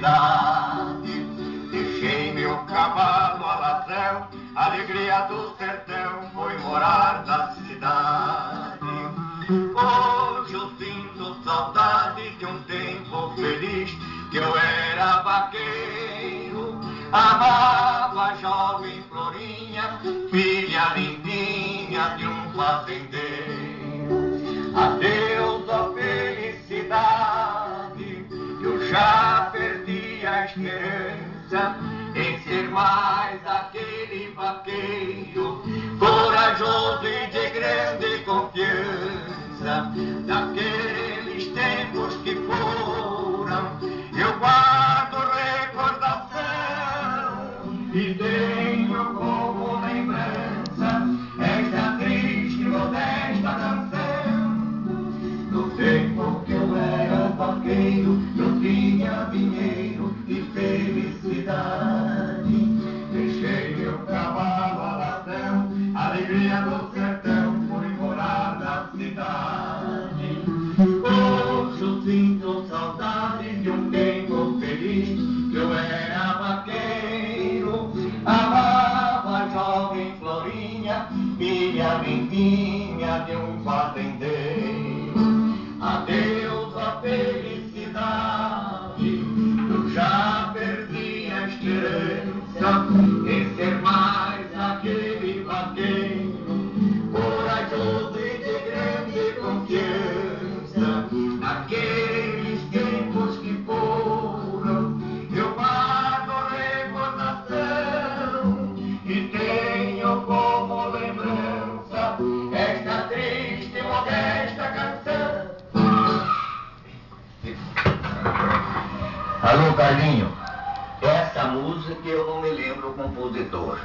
felicidade. Deixei meu cavalo alazão, a alegria do sertão foi morar na cidade. Hoje eu sinto saudade de um tempo feliz, que eu era vaqueiro, amava a jovem Florinha, filha lindinha de um fazendeiro. Adeus, ó felicidade, eu já perdi a esperança em ser mais aquele vaqueiro, corajoso e de grande confiança. Daqueles tempos que foram, eu guardo recordação e tenho como lembrança esta triste e modesta canção. No tempo que eu era vaqueiro, eu tinha dinheiro e felicidade. Deixei meu cavalo alazão, a alegria do sertão foi morar na cidade. Hoje eu sinto saudade de um tempo feliz, que eu era vaqueiro, amava a jovem Florinha, filha lindinha de um fazendeiro. Adeus à felicidade, eu já perdi a esperança em ser mais aquele vaqueiro, corajoso e de grande confiança. Naqueles tempos que foram, eu guardo recordação e tenho como lembrança esta triste e modesta canção. Alô, Carlinho, essa música eu não me lembro o compositor.